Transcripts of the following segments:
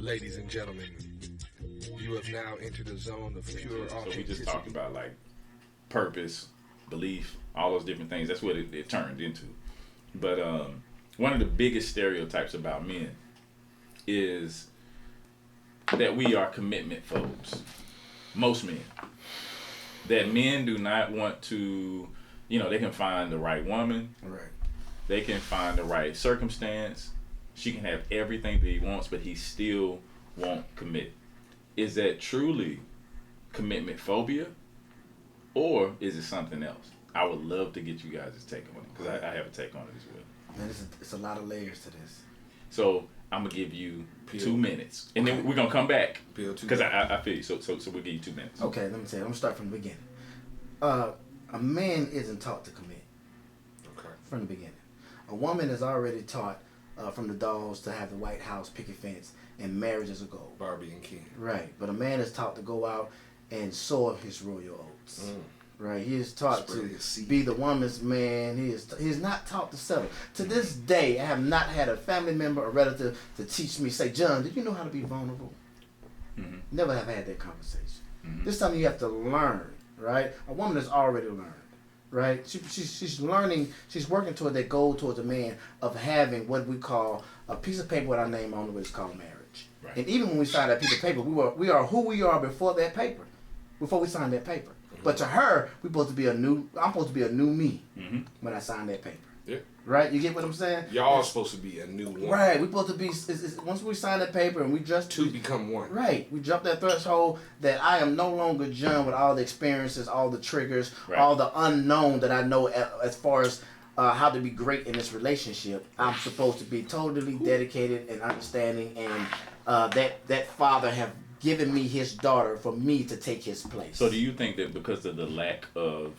Ladies and gentlemen, you have now entered a zone of pure authenticity. So we just talked about like purpose, belief, all those different things. That's what it turned into. But one of the biggest stereotypes about men is that we are commitment phobes. Most men. That men do not want to, they can find the right woman. Right. They can find the right circumstance. She can have everything that he wants, but he still won't commit. Is that truly commitment phobia? Or is it something else? I would love to get you guys' take on it, because I have a take on it as well. Man, it's a lot of layers to this. So I'm going to give you 2 minutes. And then we're going to come back. Because I feel you. So we'll give you 2 minutes. Okay, let me tell you. I'm going to start from the beginning. A man isn't taught to commit. Okay. From the beginning. A woman is already taught from the dolls to have the White House picket fence and marriage is a goal. Barbie and Ken. Right. But a man is taught to go out and sow his royal oats. Right. He is taught to be the woman's man. He is not taught to settle. To this day, I have not had a family member or relative to teach me, say, John, did you know how to be vulnerable? Mm-hmm. Never have had that conversation. Mm-hmm. This time you have to learn, right? A woman has already learned, right? She's learning, she's working toward that goal towards a man of having what we call a piece of paper with our name on it, which is called marriage. Right. And even when we sign that piece of paper, we are who we are before that paper, before we sign that paper. But to her, I'm supposed to be a new me when I sign that paper. Yeah. Right? You get what I'm saying? Y'all are supposed to be a new one. Right. We're supposed to be, once we sign that paper and we just... Two become one. Right. We jump that threshold that I am no longer John with all the experiences, all the triggers, all the unknown that I know as far as how to be great in this relationship. I'm supposed to be totally dedicated and understanding, and that father have given me his daughter for me to take his place. So do you think that because of the lack of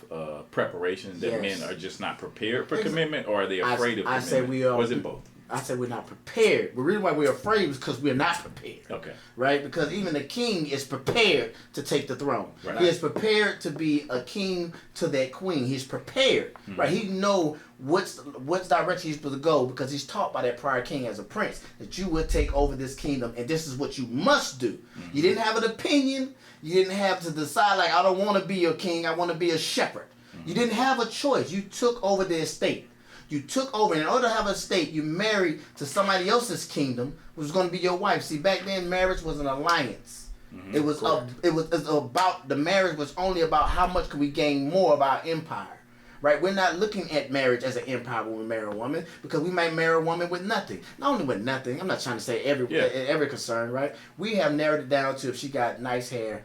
preparation that men are just not prepared for commitment, or are they afraid of commitment? I say we are. Or is it both? I said we're not prepared. The reason why we're afraid is because we're not prepared. Okay. Right? Because even the king is prepared to take the throne. Right. He is prepared to be a king to that queen. He's prepared. Mm-hmm. Right? He know what direction he's supposed to go, because he's taught by that prior king as a prince that you would take over this kingdom and this is what you must do. Mm-hmm. You didn't have an opinion. You didn't have to decide like, I don't want to be your king. I want to be a shepherd. Mm-hmm. You didn't have a choice. You took over the estate. You took over. In order to have a estate, you married to somebody else's kingdom, which was going to be your wife. See, back then, marriage was an alliance. Mm-hmm. It was about, the marriage was only about how much could we gain more of our empire. Right? We're not looking at marriage as an empire when we marry a woman, because we might marry a woman with nothing. Not only with nothing. I'm not trying to say every concern, right? We have narrowed it down to if she got nice hair,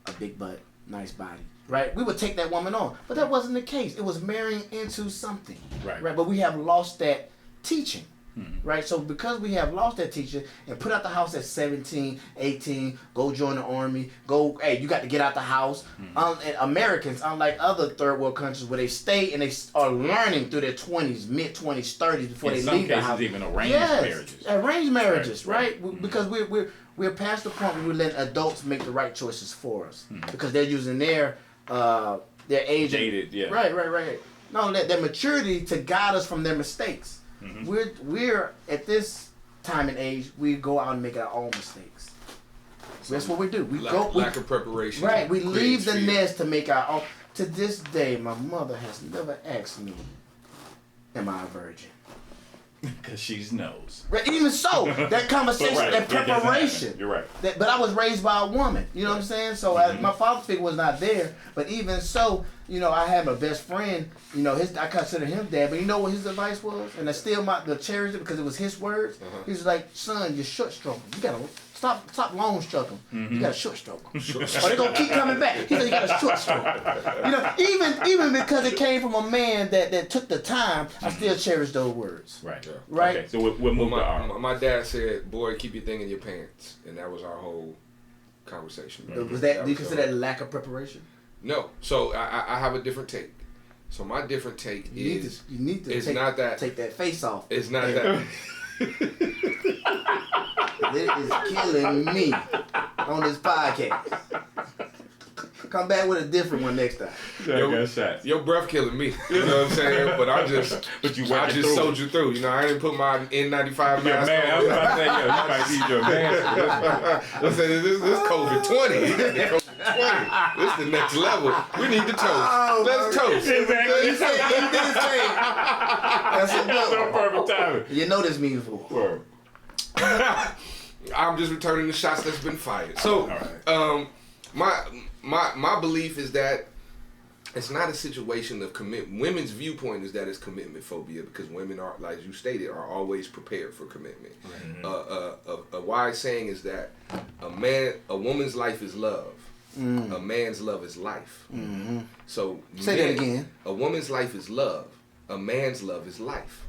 a big butt, nice body. Right, we would take that woman on, but that wasn't the case. It was marrying into something. Right. But we have lost that teaching. Mm-hmm. Right. So because we have lost that teaching and put out the house at 17, 18, go join the army, hey, you got to get out the house. Mm-hmm. And Americans, unlike other third world countries where they stay and they are learning through their 20s, mid 20s, 30s before they leave the house. In some cases, even arranged marriages. Arranged marriages, right? Mm-hmm. Because we're past the point where we let adults make the right choices for us, because they're using their age, dated, right. No, their maturity to guide us from their mistakes. Mm-hmm. We're at this time and age, we go out and make our own mistakes. So that's what we do. Lack of preparation. Right. We leave the nest to make our own. To this day, my mother has never asked me, "Am I a virgin?" Because she knows. Right, even so, that conversation, that preparation. You're right. But I was raised by a woman. You know what I'm saying? So my father's figure was not there. But even so, I had my best friend. I consider him dad. But you know what his advice was? And I still cherish it because it was his words. Uh-huh. He was like, "Son, you're short stroking. You gotta stop long stroking. You gotta short stroke them. Or they're gonna keep coming back." He said, "You gotta short stroke." Even because it came from a man that took the time, I still cherish those words. Right. Yeah. Right. Okay, so we'll move on. My dad said, "Boy, keep your thing in your pants," and that was our whole conversation. Mm-hmm. Do you consider that lack of preparation? No. So I have a different take. So my different take is you need to take that face off. It's not that. It is killing me on this podcast. Come back with a different one next time. Got shots. Your breath killing me. You know what I'm saying? But I just soldiered through. You know, I didn't put my N95 mask on. I was about to say, yo, you might need your mask. I said, this COVID-20. You got the COVID-20. This is the next level. We need to toast. Oh, Let's toast. Exactly. You did his thing. That's So perfect timing. You know this means for. Word. I'm just returning the shots that's been fired. So, my belief is that it's not a situation of commitment. Women's viewpoint is that it's commitment phobia because women are, like you stated, are always prepared for commitment. Right. A wise saying is that a woman's life is love. A man's love is life. So say that again. A woman's life is love. A man's love is life.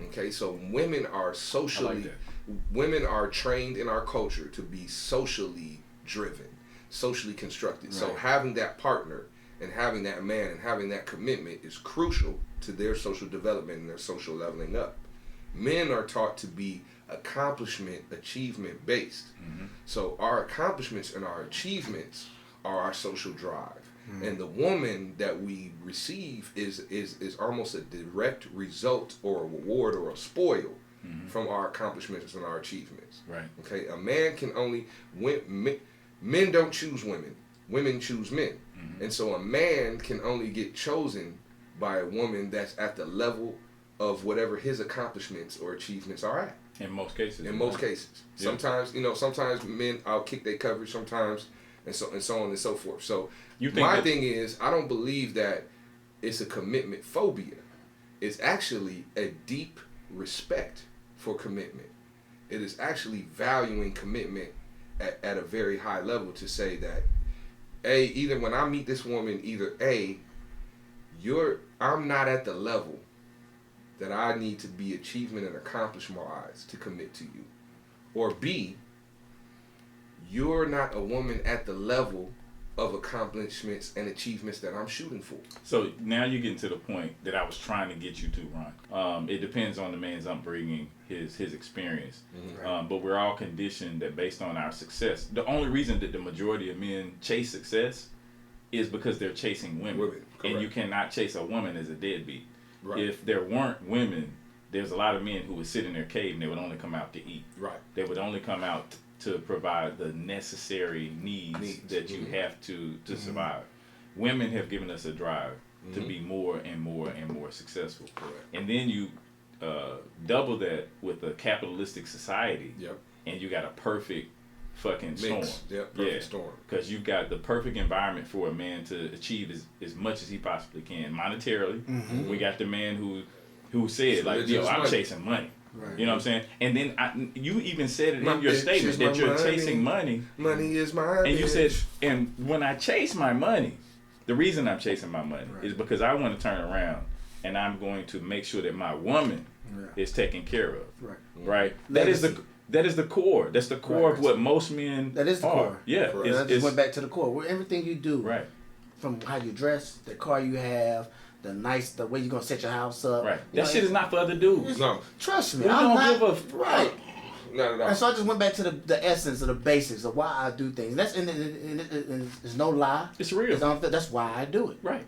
Okay, so women are socially. Women are trained in our culture to be socially driven, socially constructed. Right. So having that partner and having that man and having that commitment is crucial to their social development and their social leveling up. Men are taught to be achievement based. So our accomplishments and our achievements are our social drive. And the woman that we receive is almost a direct result or a reward or a spoil from our accomplishments and our achievements. Right. Okay. A man can only men don't choose women. Women choose men. And so a man can only get chosen by a woman that's at the level of whatever his accomplishments or achievements are at. In most cases. In most cases. Yeah. Sometimes men I'll kick their coverage sometimes and so on and so forth. So my thing is I don't believe that it's a commitment phobia. It's actually a deep respect for commitment. It is actually valuing commitment at a very high level to say that either when I meet this woman, I'm not at the level that I need to be achievement and accomplishment-wise to commit to you. Or B, you're not a woman at the level of accomplishments and achievements that I'm shooting for. So now you're getting to the point that I was trying to get you to, Ron. It depends on the man's upbringing, his experience. But we're all conditioned that based on our success, the only reason that the majority of men chase success is because they're chasing women. And you cannot chase a woman as a deadbeat. Right. If there weren't women, there's a lot of men who would sit in their cave and they would only come out to eat. Right. They would only come out to provide the necessary needs that you have to survive. Women have given us a drive to be more and more and more successful. Correct. And then you double that with a capitalistic society, and you got a perfect fucking storm. Perfect storm. Because you've got the perfect environment for a man to achieve as much as he possibly can monetarily. We got the man who said I'm chasing money. Right. You know what I'm saying? And then you even said it in your statement that you're chasing money. Money is mine. And you said, and when I chase my money, the reason I'm chasing my money is because I want to turn around and I'm going to make sure that my woman is taken care of. Right? That is the core. That's the core of what most men That is the core. Yeah. I just went back to the core. Everything you do, from how you dress, the car you have, the way you're gonna set your house up. Right. That shit is not for other dudes. No. Trust me. We don't give a right. Not at all. And so I just went back to the essence of the basics of why I do things. And it's no lie. It's real. That's why I do it. Right.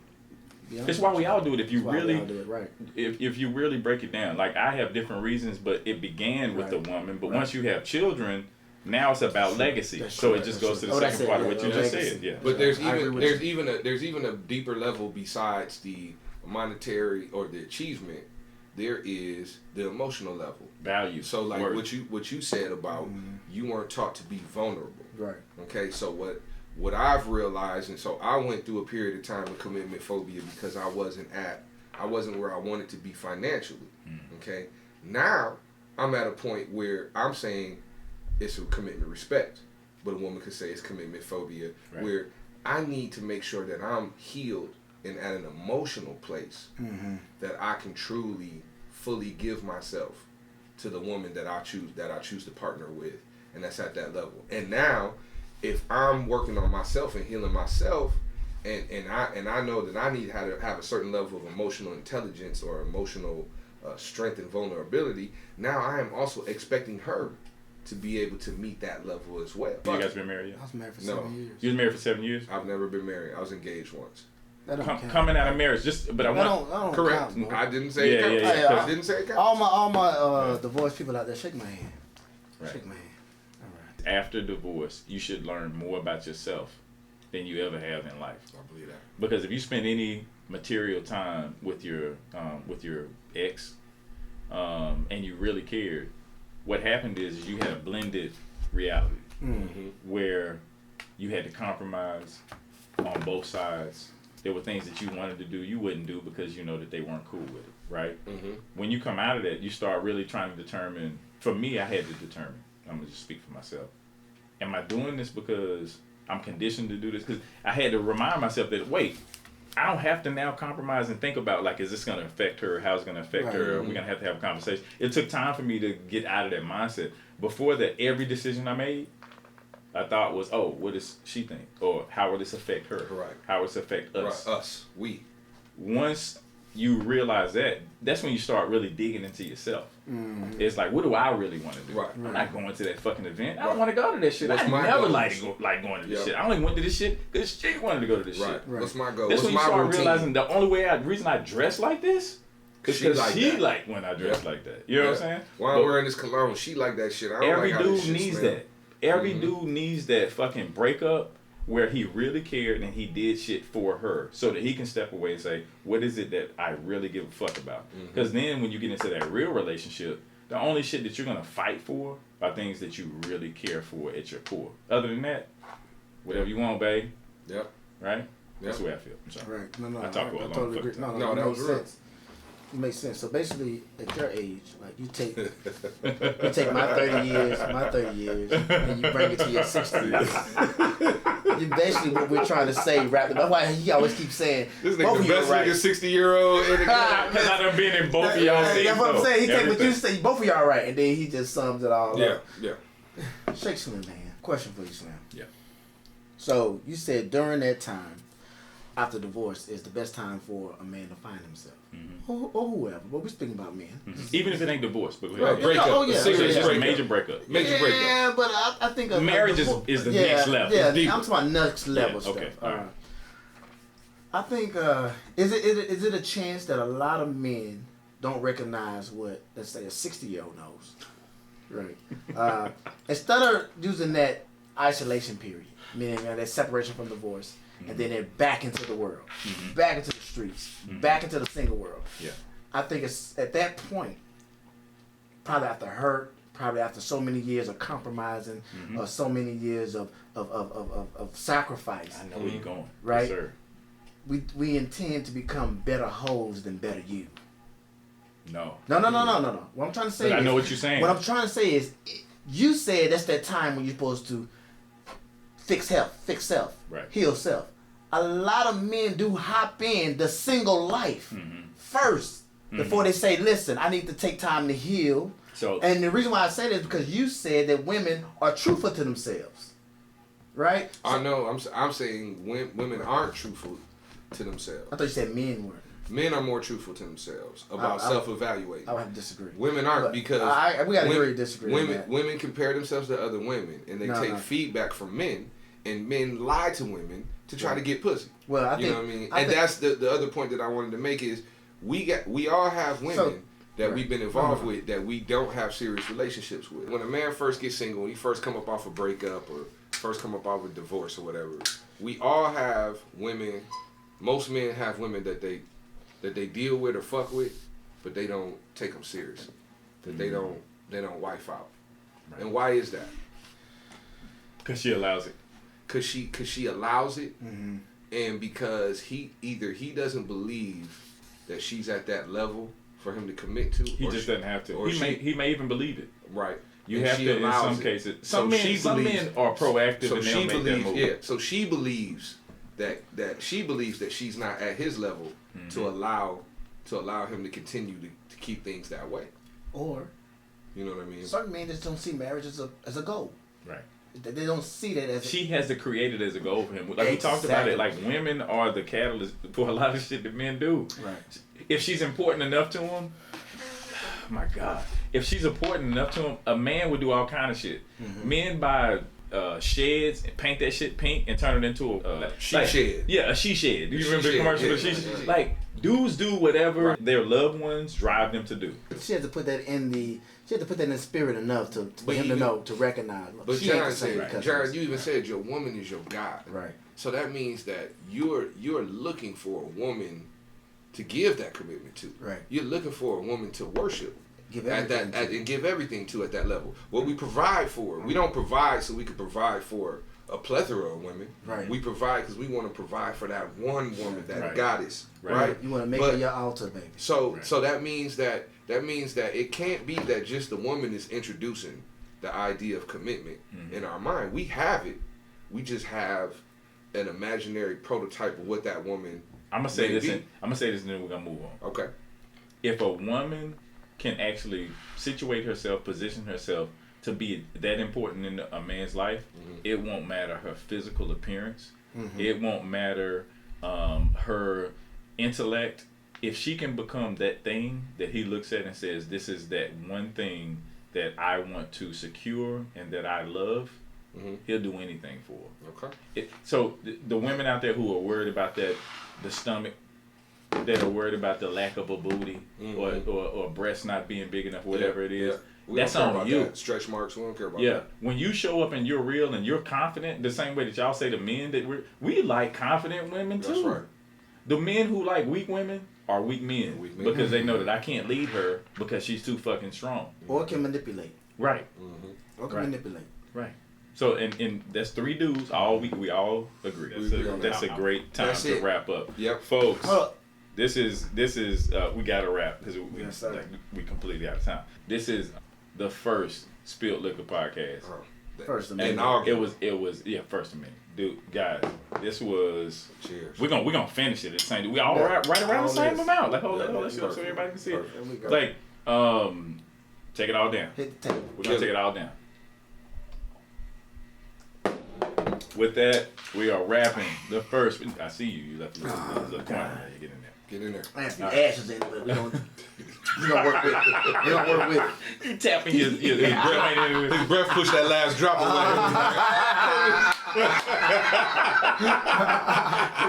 You know? It's why we all do it. If you really do it, right. if you really break it down, like I have different reasons, but it began with the woman. But once you have children, now it's about legacy. So it just goes to the second part of what you just said. Yeah. But there's even a deeper level besides the monetary or the achievement. There is the emotional level. Value. So like what you said about you weren't taught to be vulnerable. Right. Okay, so what I've realized, and so I went through a period of time of commitment phobia because I wasn't where I wanted to be financially. Okay. Now I'm at a point where I'm saying it's a commitment respect, but a woman could say it's commitment phobia, where I need to make sure that I'm healed and at an emotional place that I can truly fully give myself to the woman that I choose to partner with, and that's at that level. And now if I'm working on myself and healing myself, and I know that I need to have a certain level of emotional intelligence or emotional strength and vulnerability, now I am also expecting her to be able to meet that level as well. You guys been married yet? I was married for No. 7 years. You was married for 7 years? I've never been married. I was engaged once. That don't count. Coming out of marriage, but I want. That don't Correct. count, bro. I didn't say it counts. Yeah. I didn't say it counts. All my divorced people out there, shake my hand. Right. Shake my hand. All right. After divorce, you should learn more about yourself than you ever have in life. I believe that. Because if you spend any material time with your ex, and you really cared, what happened is you had a blended reality where you had to compromise on both sides. There were things that you wanted to do you wouldn't do because you know that they weren't cool with it, right? When you come out of that, you start really trying to determine. For me, I had to determine. I'm gonna just speak for myself. Am I doing this because I'm conditioned to do this? Because I had to remind myself that wait, I don't have to now compromise and think about like, is this gonna affect her? How's it gonna affect her? Are we gonna have to have a conversation? It took time for me to get out of that mindset. Before that, every decision I made, I thought was, oh, what does she think? Or how will this affect her? Right. How will this affect us? Right. Us. We. Once you realize that, that's when you start really digging into yourself. It's like, what do I really want to do? Right. I'm not going to that fucking event. I don't want to go to that shit. What's I my never goal? like going to this shit. I only went to this shit because she wanted to go to this Right. shit. Right. What's my goal? That's What's when you my start routine? realizing the only reason I dress like this is because she that. like when I dress like that. You know what I'm saying? Why I'm wearing this cologne? She like that shit. I don't Every like how this dude shit needs smell. that. Every dude needs that fucking breakup where he really cared and he did shit for her so that he can step away and say, what is it that I really give a fuck about? Because then when you get into that real relationship, the only shit that you're going to fight for are things that you really care for at your core. Other than that, whatever you want, babe. Yep. Right? That's the way I feel. I'm sorry. Right. No, I talk about I long totally fucking agree. time. No, it that makes was real. sense. It makes sense. So basically, at your age, like you take my 30 years, and you bring it to your 60 years. You basically what we're trying to say, right? That's why he always keeps saying, This both nigga of the you best are right. nigga 60-year-old in the game. Because I done been in both of y'all things. That's what I'm saying. He take what you Everything. say, both of y'all right, and then he just sums it all Yeah, up. yeah. Shake Slim, man. Question for you, Slim. Yeah. So you said during that time, after divorce, is the best time for a man to find himself, or whoever. But we're speaking about men. Even if it ain't divorce, but Right, yeah. breakup. Oh, yeah. A serious It's just a breakup. major breakup. Major breakup. Yeah, but I think Marriage is the next level. Yeah, It's deeper. I'm talking about next level Yeah, okay, stuff. all right. I think is it a chance that a lot of men don't recognize what, let's say, a 60-year-old knows, right? Instead of using that isolation period, meaning that separation from divorce, and then they're back into the world, back into the streets, back into the single world. Yeah. I think it's at that point, probably after hurt, probably after so many years of compromising, or so many years of sacrifice. I know where you're going. Right? Yes, sir. We intend to become better hoes than better you. No. No. What I'm trying to say But is, I know what you're saying. What I'm trying to say is, you said that's that time when you're supposed to fix self, Right. heal self. A lot of men do hop in the single life first before they say, listen, I need to take time to heal. So And the reason why I say that is because you said that women are truthful to themselves, right? I know. I'm saying women aren't truthful to themselves. I thought you said men were. Men are more truthful to themselves about self-evaluating. I would have to disagree. Women aren't But because we got to women- agree to disagree on that. Women compare themselves to other women and they take feedback from men, and men lie to women to try to get pussy. Well, I You think, know what I mean? I And think- that's the other point that I wanted to make is we all have women that we've been involved with that we don't have serious relationships with. When a man first gets single, when he first come up off a breakup or first come up off a divorce or whatever, we all have women. Most men have women that they deal with or fuck with, but they don't take them serious. That they don't wife out. Right. And why is that? because she allows it. Cause she allows it, and because he doesn't believe that she's at that level for him to commit to. He just doesn't have to. or He may even believe it. Right. You And have she to in allows some it. cases. So Some men are proactive and they'll make that move. Yeah. So she believes that she's not at his level to allow him to continue to keep things that way. or You know what I mean? certain men just don't see marriage as a goal. Right. They don't see that as She has to create it as a goal for him. Like we talked about it. Like women are the catalyst for a lot of shit that men do. right. If she's important enough to him, my God. if she's important enough to him, a man would do all kind of shit. Men buy sheds and paint that shit pink and turn it into a she shed. Yeah, a she shed. Do you remember the commercial? Yeah. Like dudes do whatever their loved ones drive them to do. She had to put that in the. She had to put that in the spirit enough for him to know, to recognize. Look, But she ain't John the same said, because John, you even said your woman is your God. Right. So that means that you're looking for a woman to give that commitment to. Right. You're looking for a woman to worship. Give everything and give everything to at that level. What we provide for, we don't provide so we can provide for a plethora of women. Right. We provide because we want to provide for that one woman, that goddess. Right. Right. You want to make her your altar, baby. So that means that it can't be that just the woman is introducing the idea of commitment in our mind. We have it. We just have an imaginary prototype of what that woman. I'm gonna say this. I'm gonna say this, and then we're gonna move on. Okay. If a woman can actually situate herself, position herself to be that important in a man's life, it won't matter her physical appearance. It won't matter her intellect. If she can become that thing that he looks at and says, this is that one thing that I want to secure and that I love, he'll do anything for her. Okay. So the women out there who are worried about that, the stomach, that are worried about the lack of a booty or breasts not being big enough, whatever it is, that's on you. That. Stretch marks, we don't care about that. Yeah, when you show up and you're real and you're confident, the same way that y'all say to men that we like confident women too. That's right. The men who like weak women are weak men, because they know that I can't lead her because she's too fucking strong. Or can manipulate. Right. Or can manipulate. Right. So and that's 3 dudes. We all agree. That's a great time to wrap up. Yep, folks. This is we gotta wrap because we completely out of time. This is the first Spilled Liquor podcast. First and amendment. it was first amendment. Dude, guys, this was. Cheers. We're gonna finish it at the same. We all right around the same amount. Like hold on, let's so everybody can see it. Like take it all down. Hit the table. We're gonna take it all down. With that, we are wrapping the first. I see you. You left the little corner. Get in there. Get in there. I have a few ashes in it, but we gonna work with it. We gonna work with it. You tapping his breath. His breath pushed that last drop away.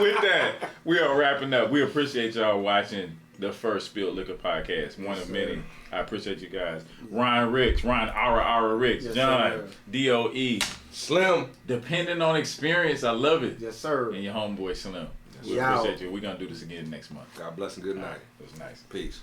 With that, we are wrapping up. We appreciate y'all watching the first Spilled Liquor podcast, one of many. I appreciate you guys. Ron Ara Ricks, yes, John, sir. DOE, Slim. Depending on experience, I love it. Yes, sir. And your homeboy Slim. We Yow. appreciate you. We're gonna do this again next month. God bless and good night. It was nice. Peace.